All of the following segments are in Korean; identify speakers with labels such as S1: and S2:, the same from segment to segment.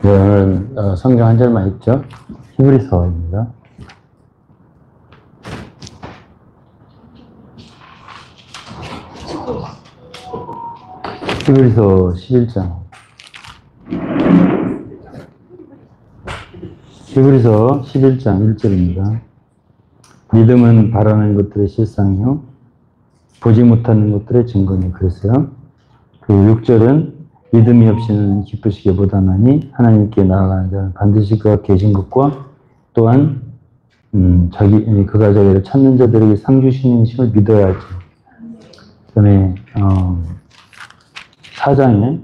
S1: 네, 오늘 성경 한 절만 읽죠. 히브리서입니다. 히브리서 11장. 히브리서 11장 1절입니다. 믿음은 바라는 것들의 실상이요 보지 못하는 것들의 증거니. 그랬어요. 그 6절은 믿음이 없이는 기쁘시게 못하나니 하나님께 나아가는 자는 반드시 그가 계신 것과 또한 그가 자기를 찾는 자들에게 상 주시는 것을 믿어야 하지. 전에 4장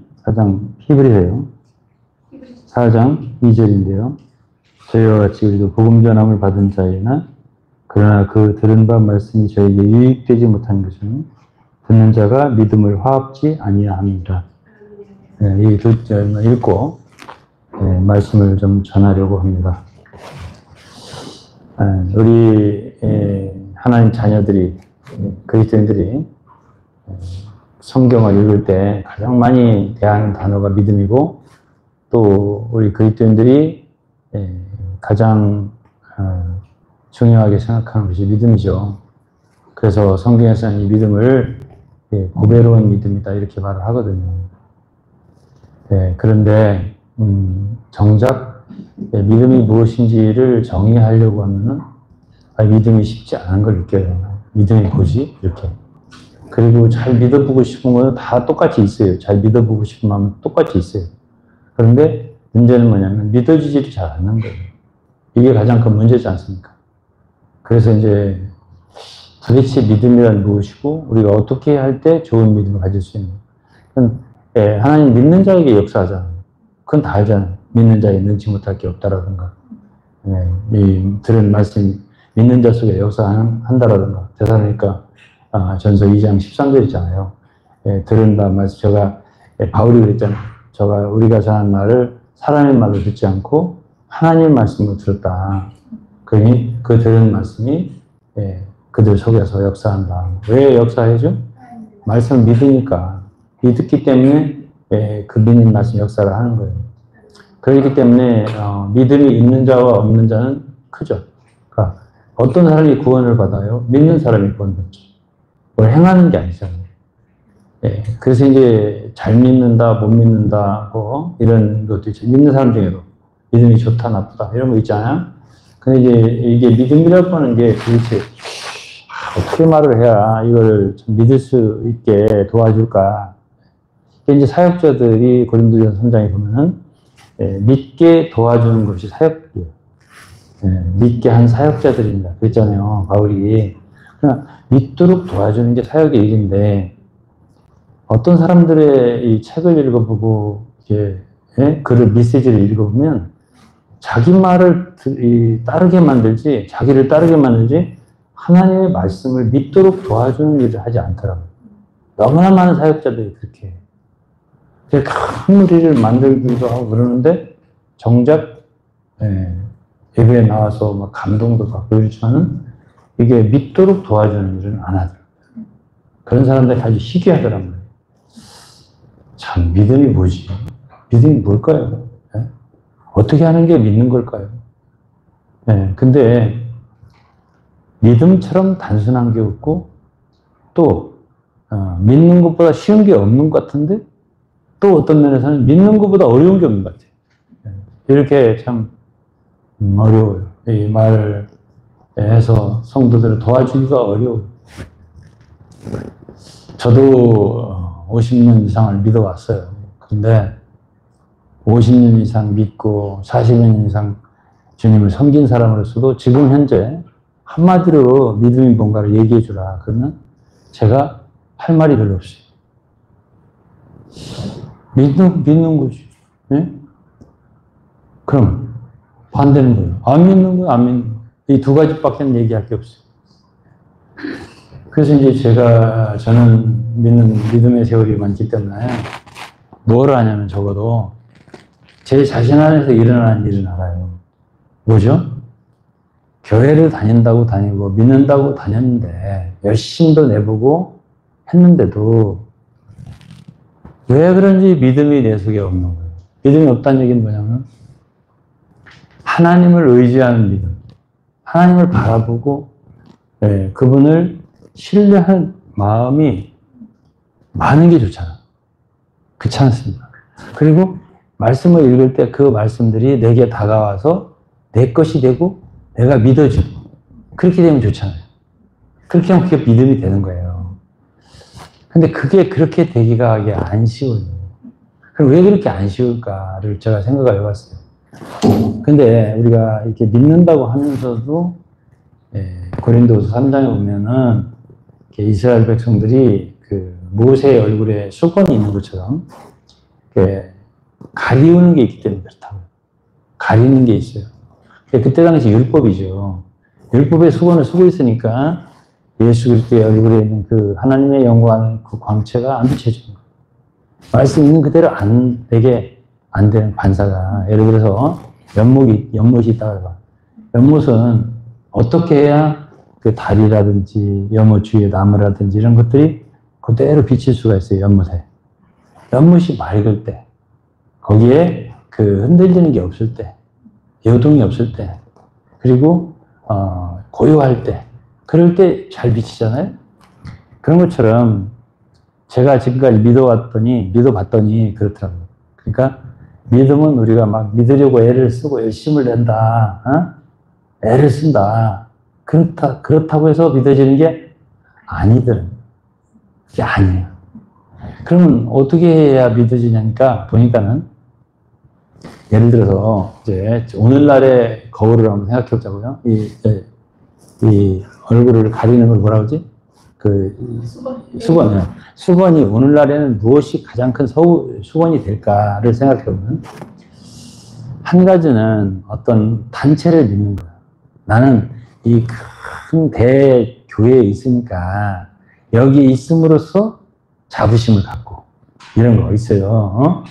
S1: 히브리서요. 4장 2절인데요. 저희와 같이 우리도 복음 전함을 받은 자이나 그러나 그 들은 바 말씀이 저에게 유익되지 못한 것은 듣는 자가 믿음을 화합지 아니하함이라. 네, 이 두 절만 읽고 말씀을 좀 전하려고 합니다. 우리 하나님 자녀들이, 그리스도인들이 성경을 읽을 때 가장 많이 대하는 단어가 믿음이고, 또 우리 그리스도인들이 가장 중요하게 생각하는 것이 믿음이죠. 그래서 성경에서는 이 믿음을 보배로운 믿음이다 이렇게 말을 하거든요. 그런데 정작 믿음이 무엇인지를 정의하려고 하면은 믿음이 쉽지 않은 걸 느껴요. 믿음이 뭐지? 이렇게. 그리고 잘 믿어보고 싶은 거는 다 똑같이 있어요. 잘 믿어보고 싶은 마음은 똑같이 있어요. 그런데 문제는 뭐냐면 믿어지지를 잘 않는 거예요. 이게 가장 큰 문제지 않습니까? 그래서 이제 도대체 믿음이란 무엇이고 우리가 어떻게 할 때 좋은 믿음을 가질 수 있는 하나님 믿는 자에게 역사하잖아요. 그건 다 알잖아요. 믿는 자에게 능치 못할 게 없다라든가, 이 들은 말씀 믿는 자 속에 역사한다라든가. 데살로니가 전서 2장 13절이잖아요. 들은 바 말씀, 바울이 그랬잖아요. 우리가 전한 말을 사람의 말로 듣지 않고 하나님의 말씀으로 들었다. 그러니 그 들은 말씀이 그들 속에서 역사한다. 왜 역사해줘? 말씀을 믿으니까. 믿기 때문에 그 믿는 말씀 역사를 하는 거예요. 그렇기 때문에 믿음이 있는 자와 없는 자는 크죠. 그러니까 어떤 사람이 구원을 받아요? 믿는 사람이 구원받죠. 뭘 행하는 게 아니잖아요. 그래서 이제 잘 믿는다, 못 믿는다고 이런 것도 있죠. 믿는 사람 중에도 믿음이 좋다, 나쁘다 이런 거 있잖아요. 근데 이게 믿음이라고 하는 게 도대체 어떻게 말을 해야 이걸 좀 믿을 수 있게 도와줄까? 이제 사역자들이 고린도전서 3장에 보면은 믿게 도와주는 것이 사역이에요. 믿게 한 사역자들입니다. 그랬잖아요, 바울이. 그러니까 믿도록 도와주는 게 사역의 일인데, 어떤 사람들의 이 책을 읽어보고 글을 메시지를 읽어보면 자기 말을 따르게 만들지, 자기를 따르게 만들지 하나님의 말씀을 믿도록 도와주는 일을 하지 않더라고요. 너무나 많은 사역자들이 그렇게 해요. 큰 무리를 만들기도 하고 그러는데 정작 예배에 나와서 막 감동도 받고 이렇지만은 이게 믿도록 도와주는 일은 안 하더라고요. 그런 사람들이 아주 희귀하더란 말이에요. 참, 믿음이 뭐지? 믿음이 뭘까요? 어떻게 하는 게 믿는 걸까요? 근데 믿음처럼 단순한 게 없고 또 믿는 것보다 쉬운 게 없는 것 같은데 또 어떤 면에서는 믿는 것보다 어려운 게 없는 것 같아요. 이렇게 참 어려워요. 이 말을 해서 성도들을 도와주기가 어려워요. 저도 50년 이상을 믿어왔어요. 그런데 50년 이상 믿고 40년 이상 주님을 섬긴 사람으로서도 지금 현재 한마디로 믿음이 뭔가를 얘기해 주라 그러면 제가 할 말이 별로 없어요. 믿는 거지. 그럼 반대는 뭐예요? 안 믿는 거예요? 안 믿는 거예요? 이 두 가지밖에 얘기할 게 없어요. 그래서 이제 저는 믿음의 세월이 많기 때문에 뭘 하냐면 적어도 제 자신 안에서 일어나는 일은 알아요. 뭐죠? 교회를 다닌다고 다니고 믿는다고 다녔는데 열심도 내보고 했는데도 왜 그런지 믿음이 내 속에 없는 거예요. 믿음이 없다는 얘기는 뭐냐면 하나님을 의지하는 믿음, 하나님을 바라보고 그분을 신뢰하는 마음이 많은 게 좋잖아. 그렇지 않습니까? 그리고 말씀을 읽을 때 그 말씀들이 내게 다가와서 내 것이 되고 내가 믿어지고 그렇게 되면 좋잖아요. 그렇게 하면 그게 믿음이 되는 거예요. 근데 그게 그렇게 되기가 이게 안 쉬워요. 그럼 왜 그렇게 안 쉬울까를 제가 생각을 해봤어요. 근데 우리가 이렇게 믿는다고 하면서도 고린도서 3장에 보면은 이스라엘 백성들이 그 모세의 얼굴에 수건이 있는 것처럼 가리우는 게 있기 때문에 그렇다고. 가리는 게 있어요. 그때 당시 율법이죠. 율법의 수건을 쓰고 있으니까 예수 그리스도의 얼굴에 있는 그 하나님의 영광의 그 광채가 안 비춰지는 거예요. 말씀 있는 그대로 안 되게 안 되는 반사가. 예를 들어서 연못이 있다고 해봐. 연못은 어떻게 해야 그 다리라든지 연못 주위의 나무라든지 이런 것들이 그대로 비칠 수가 있어요. 연못에. 연못이 맑을 때, 거기에 그 흔들리는 게 없을 때, 요동이 없을 때, 그리고 고요할 때, 그럴 때 잘 비치잖아요. 그런 것처럼 제가 지금까지 믿어봤더니 그렇더라고요. 그러니까 믿음은 우리가 막 믿으려고 애를 쓰고 열심을 낸다, 애를 쓴다. 그렇다고 해서 믿어지는 게 아니더라고요. 그게 아니에요. 그러면 어떻게 해야 믿어지냐니까 보니까는 예를 들어서 이제 오늘날의 거울을 한번 생각해 보자고요. 이 얼굴을 가리는 걸 뭐라 그러지? 수건이요. 수건이 오늘날에는 무엇이 가장 큰 수건이 될까를 생각해 보면 한 가지는 어떤 단체를 믿는 거예요. 나는 이 큰 대교회에 있으니까 여기에 있음으로써 자부심을 갖고 이런 거 있어요.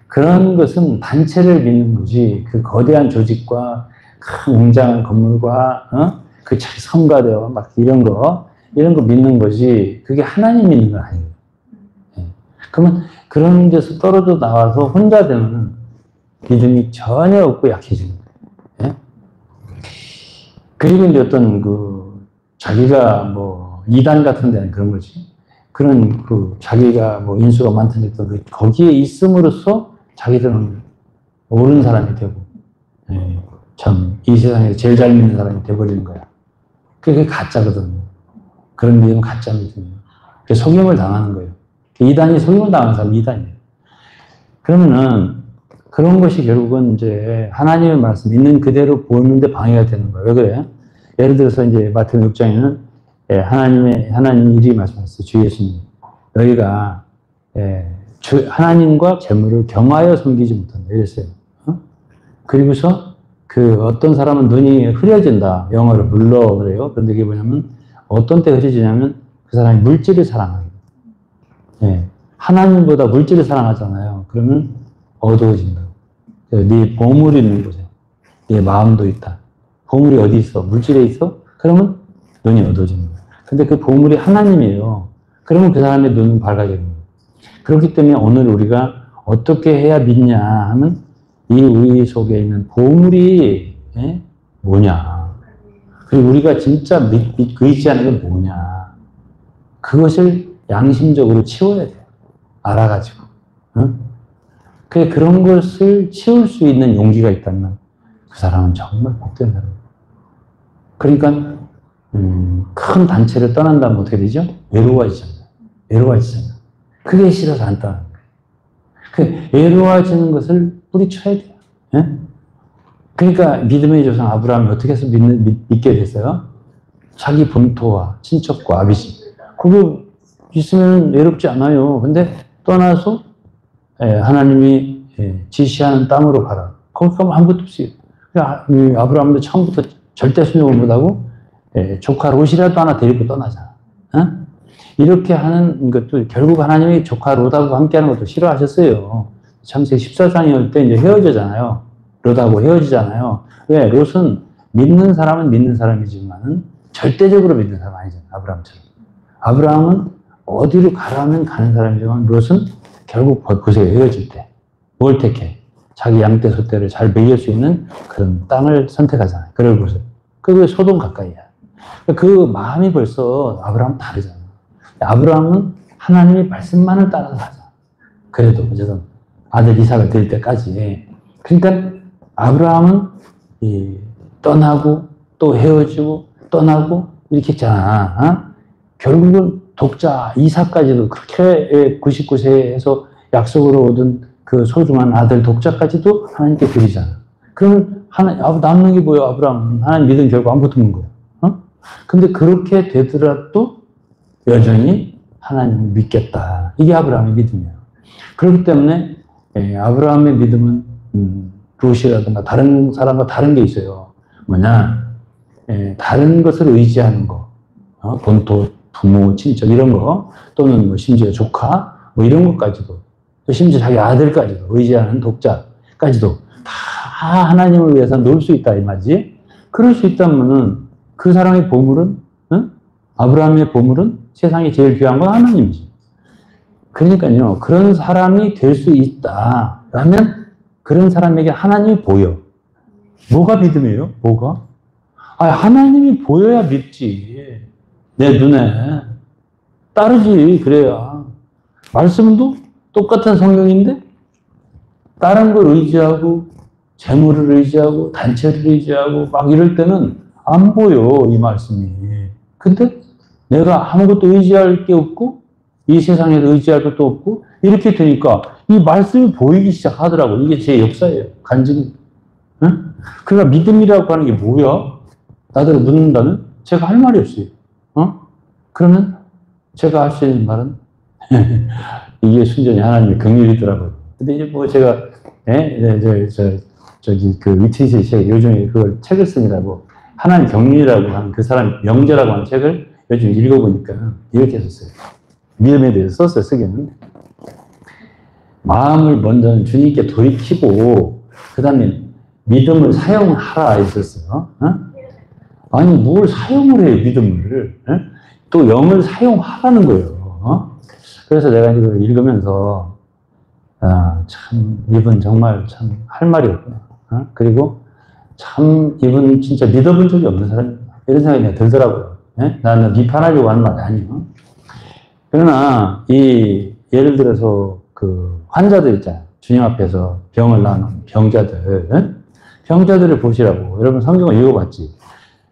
S1: 그런 것은 단체를 믿는 거지 그 거대한 조직과 큰 웅장한 건물과 그 성가대와 막 이런 거 믿는 거지 그게 하나님 믿는 건 아니에요. 그러면 그런 데서 떨어져 나와서 혼자 되면 믿음이 전혀 없고 약해지는 거예요. 그리고 이제 어떤 자기가 뭐 이단 같은 데는 그런 거지. 그런 자기가 뭐 인수가 많던데 거기에 있음으로써 자기들은 옳은 사람이 되고 참 이 세상에서 제일 잘 믿는 사람이 돼버리는 거야. 그게 가짜거든요. 그런 믿음은 가짜 믿음이에요. 속임을 당하는 거예요. 이단이 속임을 당하는 사람이 이단이에요. 그러면은 그런 것이 결국은 이제 하나님의 말씀 있는 그대로 보는데 방해가 되는 거예요. 왜 그래요? 예를 들어서 이제 마태복음 6장에는 하나님 이렇게 말씀하셨어요. 주 예수님. 너희가 하나님과 재물을 겸하여 섬기지 못한다. 이랬어요. 그리고서 어떤 사람은 눈이 흐려진다. 영어로 물러 그래요. 그런데 그게 뭐냐면 어떤 때 흐려지냐면 그 사람이 물질을 사랑하는 거예요. 하나님보다 물질을 사랑하잖아요. 그러면 어두워진다. 네 보물이 있는 곳에 네 마음도 있다. 보물이 어디 있어? 물질에 있어? 그러면 눈이 어두워지는 거예요. 근데 그 보물이 하나님이에요. 그러면 그 사람의 눈은 밝아지는 거예요. 그렇기 때문에 오늘 우리가 어떻게 해야 믿냐 하면 이 우리 속에 있는 보물이 뭐냐. 그리고 우리가 진짜 믿고 의지하는 게 뭐냐. 그것을 양심적으로 치워야 돼요. 알아가지고. 그런 것을 치울 수 있는 용기가 있다면 그 사람은 정말 복된 사람이에요. 그러니까 큰 단체를 떠난다면 어떻게 되죠? 외로워지잖아요. 그게 싫어서 안 떠나는 거예요. 외로워지는 것을 뿌리쳐야 돼요. 그러니까 믿음의 조상 아브라함이 어떻게 해서 믿게 됐어요? 자기 본토와 친척과 아비집. 그거 있으면 외롭지 않아요. 근데 떠나서 하나님이 지시하는 땅으로 가라. 거기 가면 아무것도 없어요. 아브라함도 처음부터 절대 순종을 못하고 조카 롯이라도 하나 데리고 떠나잖아. 이렇게 하는 것도 결국 하나님이 조카 롯하고 함께하는 것도 싫어하셨어요. 창세기 14장일 때 이제 헤어지잖아요. 롯하고 헤어지잖아요. 왜? 롯은 믿는 사람은 믿는 사람이지만 절대적으로 믿는 사람 아니잖아요. 아브라함처럼. 아브라함은 어디로 가라면 가는 사람이지만 롯은 결국 보세요. 헤어질 때. 뭘 택해? 자기 양떼 소떼를 잘 먹일 수 있는 그런 땅을 선택하잖아요. 그럴 곳을. 그게 소돔 가까이야. 그 마음이 벌써 아브라함 다르잖아. 아브라함은 하나님의 말씀만을 따라서 하잖아. 그래도 어쨌든 아들 이삭을 드릴 때까지. 그러니까 아브라함은 떠나고 또 헤어지고 떠나고 이렇게 했잖아. 어? 결국은 독자 이삭까지도 그렇게 99세에서 약속으로 얻은 그 소중한 아들 독자까지도 하나님께 드리잖아. 그러면 남는 게 뭐예요? 아브라함은 하나님 믿음 결국 안 붙는 거야. 어? 근데 그렇게 되더라도 여전히 하나님을 믿겠다. 이게 아브라함의 믿음이에요. 그렇기 때문에 아브라함의 믿음은 룻이라든가 다른 사람과 다른 게 있어요. 뭐냐? 다른 것을 의지하는 거. 본토, 부모, 친척 이런 거 또는 뭐 심지어 조카 뭐 이런 것까지도 또 심지어 자기 아들까지도 의지하는 독자까지도 다 하나님을 위해서 놓을 수 있다 이 말이지. 그럴 수 있다면은 그 사람의 보물은 아브라함의 보물은 세상에 제일 귀한 건 하나님이지. 그러니까요. 그런 사람이 될 수 있다라면 그런 사람에게 하나님이 보여. 뭐가 믿음이에요? 뭐가? 하나님이 보여야 믿지. 내 눈에. 따르지. 그래야. 말씀도 똑같은 성경인데 다른 걸 의지하고 재물을 의지하고 단체를 의지하고 막 이럴 때는 안 보여. 이 말씀이. 근데 내가 아무것도 의지할 게 없고 이 세상에 의지할 것도 없고 이렇게 되니까 이 말씀이 보이기 시작하더라고. 이게 제 역사예요. 간증이. 응? 그러니까 믿음이라고 하는 게 뭐야? 나더러 묻는다면 제가 할 말이 없어요. 그러면 제가 할 수 있는 말은 이게 순전히 하나님의 긍휼이더라고요. 근데 이제 뭐 제가 저기 그 위트니스 씨가 요즘에 그걸 책을 쓰느라고 하나님 경륜이라고 하는 그 사람 명제라고 하는 책을 요즘 읽어보니까 이렇게 썼어요. 믿음에 대해서 썼어요. 쓰기는. 마음을 먼저 주님께 돌이키고 그 다음에 믿음을 사용하라 했었어요. 아니 뭘 사용을 해요. 믿음을. 또 영을 사용하라는 거예요. 그래서 내가 이걸 읽으면서 참 이분 정말 참 할 말이 없구나. 그리고 참 이분 진짜 믿어본 적이 없는 사람이야. 이런 생각이 들더라고요. 나는 비판하려고 하는 말이 아니에요. 그러나 예를 들어서 그 환자들 있잖아요. 주님 앞에서 병을 낳는 병자들, 병자들을 보시라고. 여러분 성경을 읽어봤지.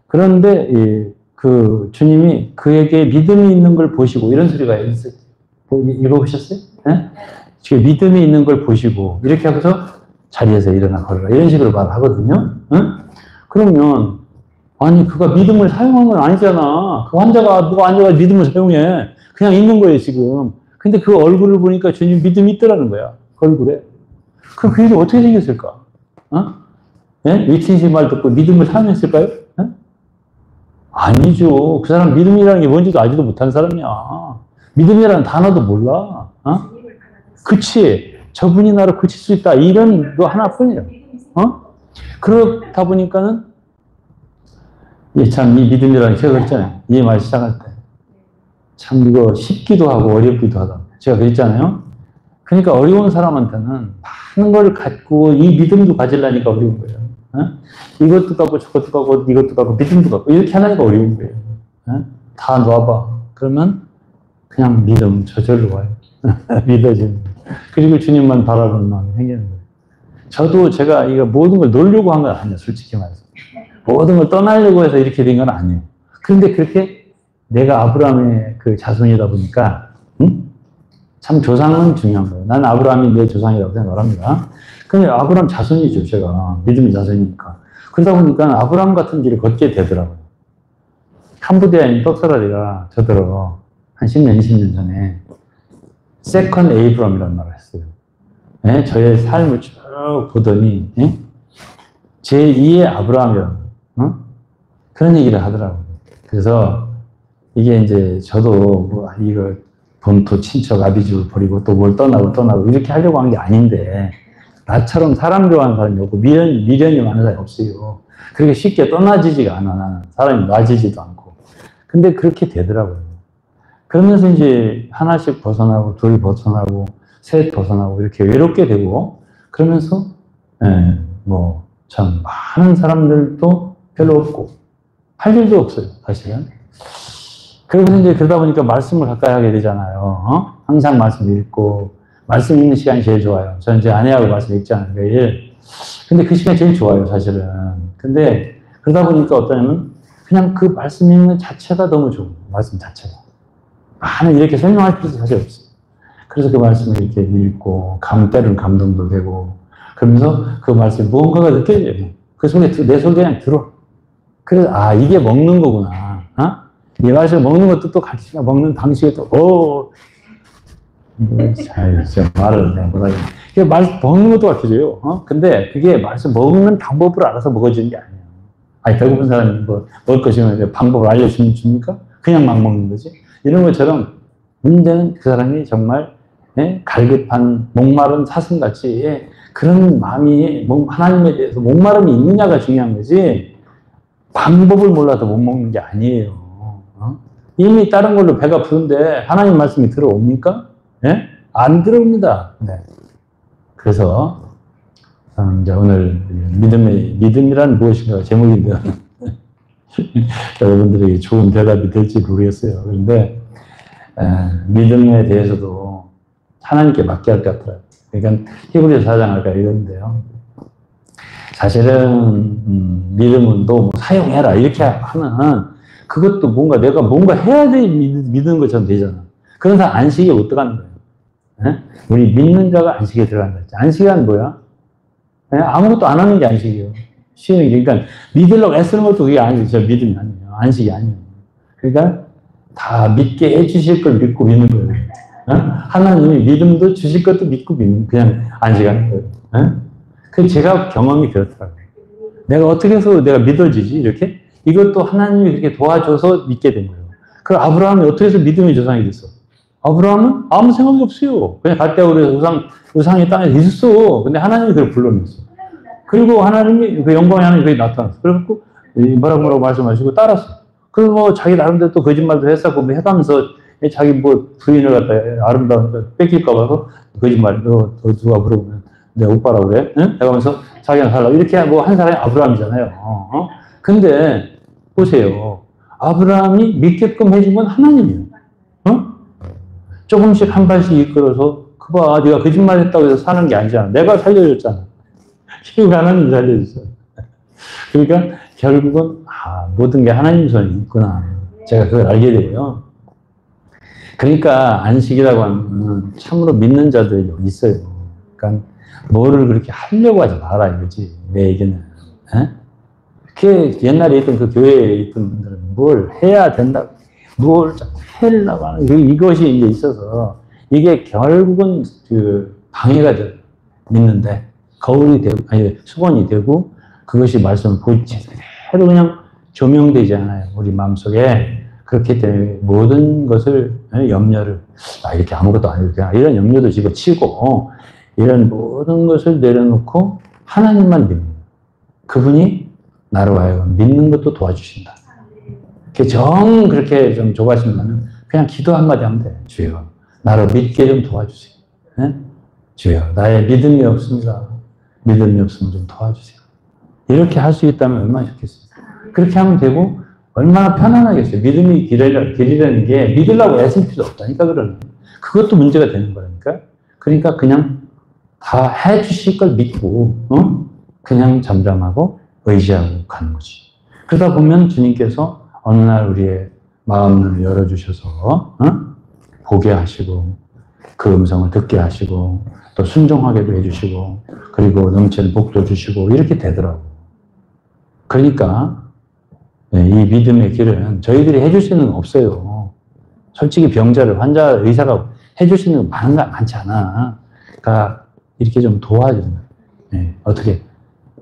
S1: 그런데 그 주님이 그에게 믿음이 있는 걸 보시고 이런 소리가 있어요. 읽어보셨어요? 지금 믿음이 있는 걸 보시고 이렇게 하고서 자리에서 일어나 걸어라 이런 식으로 말하거든요. 그러면 아니 그가 믿음을 사용한 건 아니잖아. 그 환자가 누가 앉아가 믿음을 사용해. 그냥 있는 거예요 지금. 근데 그 얼굴을 보니까 주님 믿음이 있더라는 거야. 그 얼굴에. 그럼 그 일이 어떻게 생겼을까? 위친신 말 듣고 믿음을 사용했을까요? 아니죠. 그 사람 믿음이라는 게 뭔지도 알지도 못한 사람이야. 믿음이라는 단어도 몰라. 그치. 저분이 나를 고칠 수 있다. 이런 거 하나뿐이야. 그렇다 보니까는 참 이 믿음이라는 책을 했잖아요. 이 말 시작할 때. 참 이거 쉽기도 하고 어렵기도 하다. 제가 그랬잖아요. 그러니까 어려운 사람한테는 많은 걸 갖고 이 믿음도 가지려니까 어려운 거예요. 이것도 갖고 저것도 갖고 이것도 갖고 믿음도 갖고 이렇게 하려니까 어려운 거예요. 다 놔봐. 그러면 그냥 믿음 저절로 와요. 믿어지는 거예요. 그리고 주님만 바라보는 마음이 생기는 거예요. 저도 제가 이거 모든 걸 놓으려고 한 건 아니에요. 솔직히 말해서. 모든 걸 떠나려고 해서 이렇게 된 건 아니에요. 그런데 그렇게 내가 아브라함의 그 자손이다 보니까 참 조상은 중요한 거예요. 나는 아브라함이 내 조상이라고 생각을 합니다. 근데 아브라함 자손이죠. 제가 믿음의 자손이니까. 그러다 보니까 아브라함 같은 길을 걷게 되더라고요. 캄보디아인 떡사라리가 저더러 한 10년, 20년 전에 세컨드 에이브럼이라는 말을 했어요. 저의 삶을 쭉 보더니 제2의 아브라함이라는 그런 얘기를 하더라고요. 그래서 이게 이제 저도 뭐 이거 본토 친척 아비집을 버리고 또 뭘 떠나고 이렇게 하려고 한 게 아닌데 나처럼 사람 좋아하는 사람이 없고 미련이 많은 사람이 없어요. 그렇게 쉽게 떠나지지가 않아. 나는 사람이 놔지지도 않고. 근데 그렇게 되더라고요. 그러면서 이제 하나씩 벗어나고 둘 벗어나고 셋 벗어나고 이렇게 외롭게 되고 그러면서 뭐, 참, 많은 사람들도 별로 없고, 할 일도 없어요, 사실은. 그러고 이제 그러다 보니까 말씀을 가까이 하게 되잖아요. 항상 말씀 읽고, 말씀 읽는 시간이 제일 좋아요. 저는 이제 아내하고 말씀 읽잖아요, 매일. 근데 그 시간이 제일 좋아요, 사실은. 근데 그러다 보니까 어떠냐면, 그냥 그 말씀 읽는 자체가 너무 좋은 거예요, 말씀 자체가. 많은 이렇게 설명할 필요도 사실 없어요. 그래서 그 말씀을 이렇게 읽고, 때로는 감동도 되고, 그러면서 그 말씀에 무언가가 느껴져요. 그 속에, 내 속에 그냥 들어. 그래서, 아, 이게 먹는 거구나. 이 말씀을 먹는 것도 또 같이 먹는 방식이 또, 진짜 말을 내가 뭐라 그래. 말, 먹는 것도 가르쳐줘요. 근데 그게 말씀 먹는 방법을 알아서 먹어주는 게 아니에요. 아니, 배고픈 사람이 뭐, 먹을 것이면 방법을 알려주면 줍니까? 그냥 막 먹는 거지. 이런 것처럼 문제는 그 사람이 정말, 갈급한, 목마른 사슴같이, 그런 마음이 하나님에 대해서 목마름이 있느냐가 중요한 거지, 방법을 몰라서 못 먹는 게 아니에요. 이미 다른 걸로 배가 부른데 하나님 말씀이 들어옵니까? 안 들어옵니다. 네. 그래서 이제 오늘 믿음이란 무엇인가 제목인데요. 여러분들에게 좋은 대답이 될지 모르겠어요. 그런데 믿음에 대해서도 하나님께 맡겨야 할 것 같아요. 그러니까 히브리서 4장 할까 이러는데요. 사실은 믿음은 또 뭐 사용해라 이렇게 하면 그것도 내가 뭔가 해야 돼 믿는 것처럼 되잖아. 그런 사람 안식에 못 들어가는 거예요. 우리 믿는 자가 안식에 들어간다. 안식은 뭐야? 아무것도 안 하는 게 안식이에요. 쉬는 게. 그러니까 믿으려고 애쓰는 것도 그게 아니죠. 믿음이 아니에요. 안식이 아니에요. 그러니까 다 믿게 해주실 걸 믿고 믿는 거예요. 하나님이 믿음도 주실 것도 믿고 믿는 그냥 안식하는 거예요. 그 제가 경험이 그렇더라고요. 내가 어떻게 해서 내가 믿어지지 이렇게? 이것도 하나님이 그렇게 도와줘서 믿게 된 거예요. 그 아브라함이 어떻게 해서 믿음의 조상이 됐어? 아브라함은 아무 생각이 없어요. 그냥 갈대아우르에서 우상이 땅에 있었어. 근데 하나님이 그걸 불러냈어. 그리고 하나님이 그 영광의 하나님이 거기 나타났어. 그래갖고 뭐라고 말씀하시고 따랐어. 그리고 뭐 자기 나름대로 또 거짓말도 했었고 뭐 해가면서 자기 뭐 부인을 갖다 아름다운 거 뺏길까 봐서 거짓말 누가 물어보면 내 오빠라고 그래? 응? 해가면서 자기가 살라고 이렇게 뭐 한 사람이 아브라함이잖아요. 근데 보세요. 아브라함이 믿게끔 해준 건 하나님이에요. 조금씩 한 발씩 이끌어서 그봐 네가 거짓말 했다고 해서 사는 게 아니잖아. 내가 살려줬잖아. 하나님이 살려줬어. 그러니까 결국은 모든 게 하나님 손에 있구나. 제가 그걸 알게 되고요. 그러니까 안식이라고 하면 참으로 믿는 자들이 있어요. 그러니까 뭐를 그렇게 하려고 하지 마라 이거지. 내에게는. 그 옛날에 있던 그 교회에 있던 분들은 뭘 해야 된다. 뭘 하려고 하는 이것이 이제 있어서 이게 결국은 그 방해가 돼요. 믿는데 거울이 되고 수건이 되고 그것이 말씀을 보이지 그대로 그냥 조명되지 않아요. 우리 마음속에. 그렇기 때문에 모든 것을 염려를 이렇게 아무것도 아니고 그냥 이런 염려도 집어치고 이런 모든 것을 내려놓고 하나님만 믿는 거예요. 그분이 나로 하여금 믿는 것도 도와주신다. 그렇게 좀 좁아지면 그냥 기도 한마디 하면 돼. 주여, 나를 믿게 좀 도와주세요. 주여, 나의 믿음이 없습니다. 믿음이 없으면 좀 도와주세요. 이렇게 할 수 있다면 얼마나 좋겠어요. 그렇게 하면 되고 얼마나 편안하겠어요. 믿음이 길이라는 게 믿으려고 애쓸 필요 없다니까 그러는. 그것도 문제가 되는 거라니까. 그러니까 그냥 다 해주실 걸 믿고 그냥 잠잠하고 의지하고 가는 거지. 그러다 보면 주님께서 어느 날 우리의 마음을 열어주셔서 보게 하시고 그 음성을 듣게 하시고 또 순종하게도 해주시고 그리고 넘치는 복도 주시고 이렇게 되더라고. 그러니까 이 믿음의 길은 저희들이 해줄 수 있는 건 없어요. 솔직히 환자 의사가 해줄 수 있는 건 많지 않아. 그러니까 이렇게 좀 도와준다. 어떻게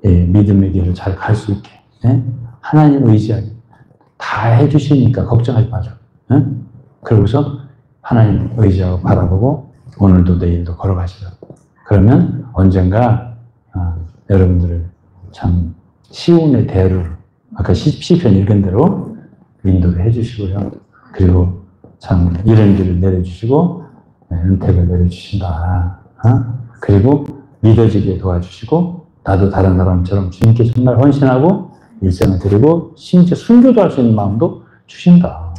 S1: 믿음의 길을 잘 갈 수 있게 하나님 의지하게 다 해주시니까 걱정하지 마죠. 그러고서 하나님 의지하고 바라보고 오늘도 내일도 걸어가시라. 그러면 언젠가 여러분들을 참 시온의 대로 아까 시편 읽은 대로 인도를 해주시고요. 그리고 참 이런 길을 내려주시고 은택을 내려주신다. 그리고 믿어지게 도와주시고 나도 다른 사람처럼 주님께 정말 헌신하고 일생을 드리고 심지어 순교도 할 수 있는 마음도 주신다.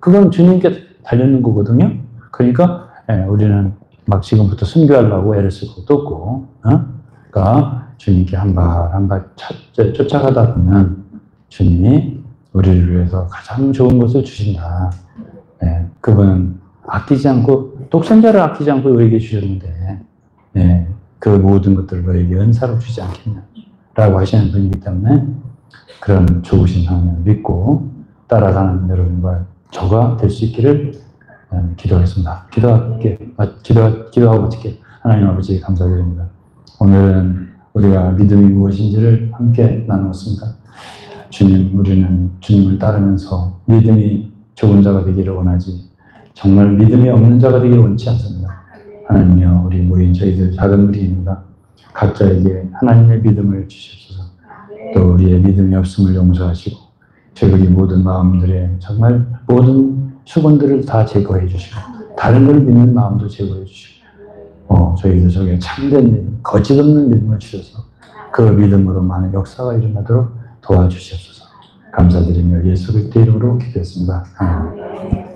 S1: 그건 주님께 달려있는 거거든요. 그러니까 우리는 막 지금부터 순교하려고 애를 쓸 것도 없고, 그러니까 주님께 한 발 한 발 쫓아가다 보면 주님이 우리를 위해서 가장 좋은 것을 주신다. 그분은 아끼지 않고, 독생자를 아끼지 않고 우리에게 주셨는데, 그 모든 것들을 너에게 은사로 주지 않겠냐 라고 하시는 분이기 때문에 그런 좋으신 하나님을 믿고 따라가는 여러분과 저가 될 수 있기를 기도하겠습니다. 기도하고 마칠게. 하나님 아버지 감사드립니다. 오늘은 우리가 믿음이 무엇인지를 함께 나누었습니다. 주님, 우리는 주님을 따르면서 믿음이 좋은 자가 되기를 원하지 정말 믿음이 없는 자가 되기를 원치 않습니다. 하나님이여, 우리 모인 저희들 작은 무리입니다. 각자에게 하나님의 믿음을 주시옵소서. 또 우리의 믿음이 없음을 용서하시고 저희 모든 마음들의 정말 모든 수건들을 다 제거해 주시고 다른 걸 믿는 마음도 제거해 주시고 저희들 속에 참된 믿음, 거짓 없는 믿음을 주셔서 그 믿음으로 많은 역사가 일어나도록 도와주시옵소서. 감사드리며 예수 그리스도 이름으로 기도했습니다. 아멘.